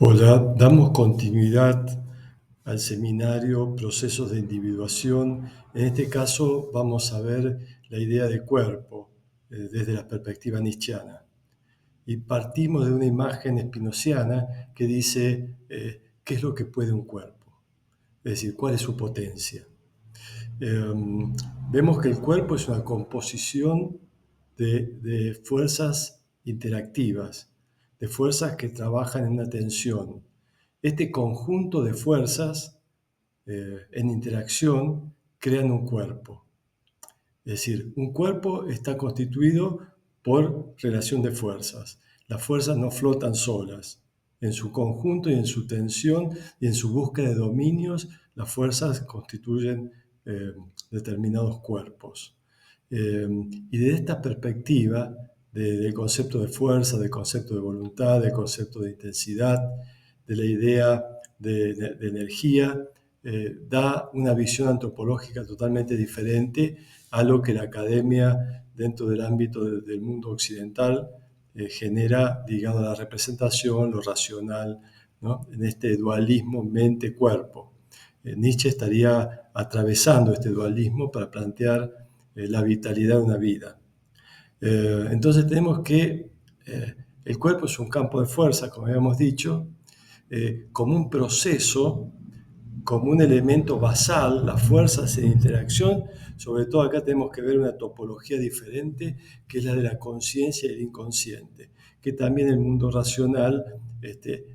Hola, damos continuidad al seminario Procesos de Individuación. En este caso vamos a ver la idea de cuerpo desde la perspectiva nietzscheana. Y partimos de una imagen spinoziana que dice qué es lo que puede un cuerpo, es decir, cuál es su potencia. Vemos que el cuerpo es una composición de fuerzas interactivas, de fuerzas que trabajan en una tensión. Este conjunto de fuerzas en interacción crean un cuerpo. Es decir, un cuerpo está constituido por relación de fuerzas. Las fuerzas no flotan solas. En su conjunto y en su tensión y en su búsqueda de dominios, las fuerzas constituyen determinados cuerpos. Y de esta perspectiva, del concepto de fuerza, del concepto de voluntad, del concepto de intensidad, de la idea de energía, da una visión antropológica totalmente diferente a lo que la academia dentro del ámbito del mundo occidental genera ligado a la representación, lo racional, ¿no? En este dualismo mente-cuerpo. Nietzsche estaría atravesando este dualismo para plantear la vitalidad de una vida. Entonces tenemos que el cuerpo es un campo de fuerza, como habíamos dicho, como un proceso, como un elemento basal, las fuerzas en interacción. Sobre todo acá tenemos que ver una topología diferente, que es la de la conciencia y el inconsciente, que también el mundo racional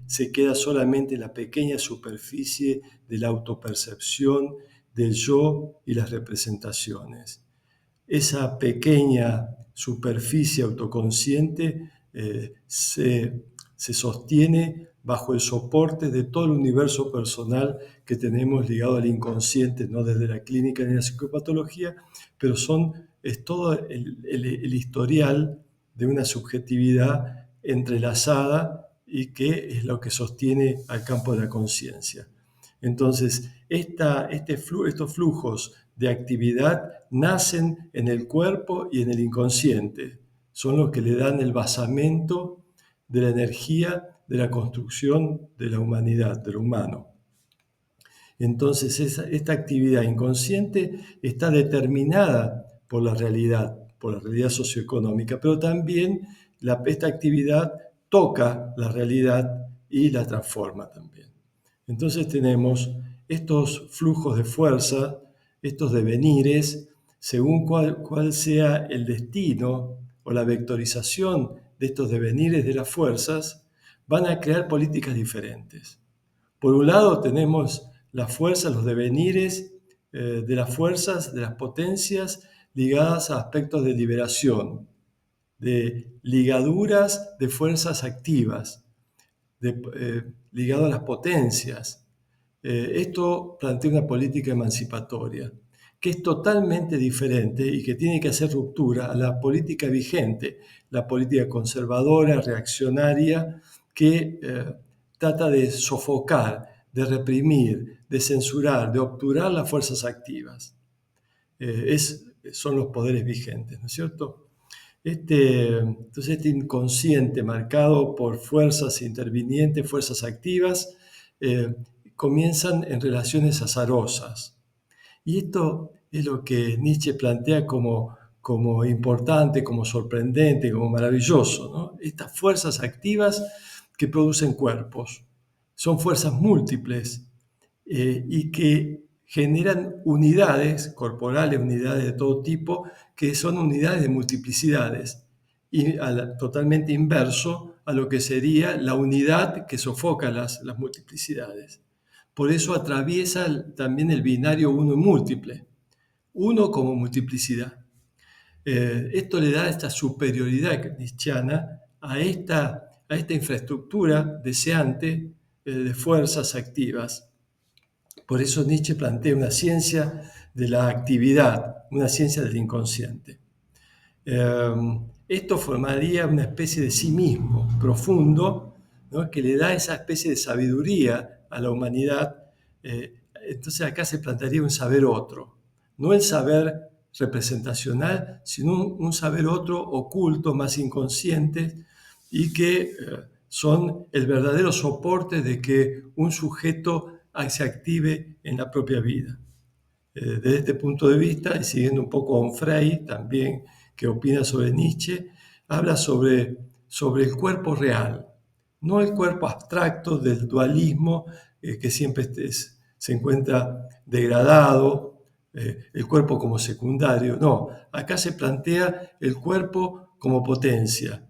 se queda solamente en la pequeña superficie de la autopercepción del yo y las representaciones. Esa pequeña superficie autoconsciente se sostiene bajo el soporte de todo el universo personal que tenemos ligado al inconsciente, no desde la clínica ni la psicopatología, pero es todo el historial de una subjetividad entrelazada y que es lo que sostiene al campo de la conciencia. Entonces, estos flujos de actividad nacen en el cuerpo y en el inconsciente. Son los que le dan el basamento de la energía de la construcción de la humanidad, de lo humano. Entonces, esta actividad inconsciente está determinada por la realidad socioeconómica, pero también esta actividad toca la realidad y la transforma también. Entonces tenemos estos flujos de fuerza, estos devenires, según cuál sea el destino o la vectorización de estos devenires de las fuerzas, van a crear políticas diferentes. Por un lado tenemos las fuerzas, los devenires de las fuerzas, de las potencias ligadas a aspectos de liberación, de ligaduras de fuerzas activas, ligado a las potencias. Esto plantea una política emancipatoria que es totalmente diferente y que tiene que hacer ruptura a la política vigente, la política conservadora, reaccionaria, que trata de sofocar, de reprimir, de censurar, de obturar las fuerzas activas. Son los poderes vigentes, ¿no es cierto? Entonces este inconsciente marcado por fuerzas intervinientes, fuerzas activas, comienzan en relaciones azarosas. Y esto es lo que Nietzsche plantea como importante, como sorprendente, como maravilloso, ¿no? Estas fuerzas activas que producen cuerpos. Son fuerzas múltiples y que generan unidades corporales, unidades de todo tipo, que son unidades de multiplicidades, y totalmente inverso a lo que sería la unidad que sofoca las multiplicidades. Por eso atraviesa también el binario uno múltiple, uno como multiplicidad. Esto le da esta superioridad nietzscheana a esta infraestructura deseante de fuerzas activas. Por eso Nietzsche plantea una ciencia de la actividad, una ciencia del inconsciente. Esto formaría una especie de sí mismo profundo, ¿no?, que le da esa especie de sabiduría a la humanidad. Entonces acá se plantearía un saber otro, no el saber representacional, sino un saber otro oculto, más inconsciente, y que son el verdadero soporte de que un sujeto se active en la propia vida. Desde este punto de vista, y siguiendo un poco a Onfray también, que opina sobre Nietzsche, habla sobre el cuerpo real, no el cuerpo abstracto del dualismo que siempre se encuentra degradado, el cuerpo como secundario. No, acá se plantea el cuerpo como potencia.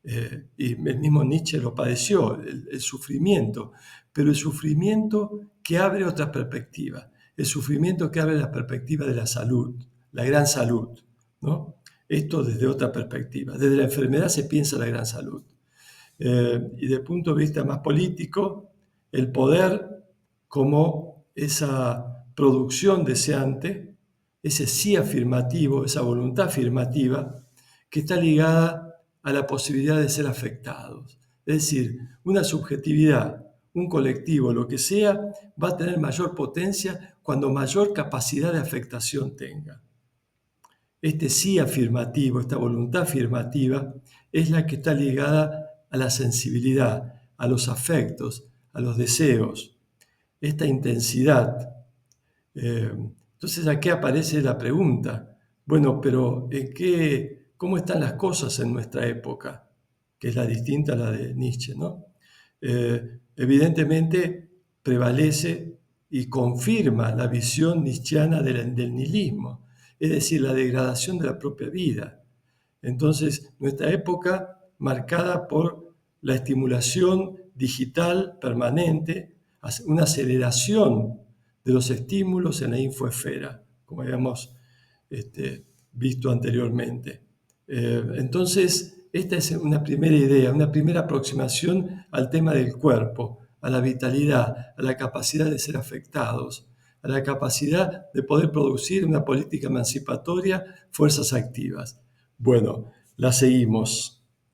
Y el mismo Nietzsche lo padeció, el sufrimiento, pero el sufrimiento que abre otra perspectiva, el sufrimiento que abre la perspectiva de la salud, la gran salud, ¿no? Esto desde otra perspectiva. Desde la enfermedad se piensa la gran salud. Y desde el punto de vista más político, el poder como esa producción deseante, ese sí afirmativo, esa voluntad afirmativa, que está ligada a la posibilidad de ser afectados. Es decir, una subjetividad, un colectivo, lo que sea, va a tener mayor potencia cuando mayor capacidad de afectación tenga. Este sí afirmativo, esta voluntad afirmativa, es la que está ligada a la sensibilidad, a los afectos, a los deseos, esta intensidad. Entonces aquí aparece la pregunta, bueno, pero ¿cómo están las cosas en nuestra época? Que es la distinta a la de Nietzsche, ¿no? Evidentemente prevalece y confirma la visión nietzscheana del nihilismo, es decir, la degradación de la propia vida. Entonces, nuestra época marcada por la estimulación digital permanente, una aceleración de los estímulos en la infoesfera, como habíamos visto anteriormente. Entonces, esta es una primera idea, una primera aproximación al tema del cuerpo, a la vitalidad, a la capacidad de ser afectados, a la capacidad de poder producir una política emancipatoria, fuerzas activas. Bueno, la seguimos.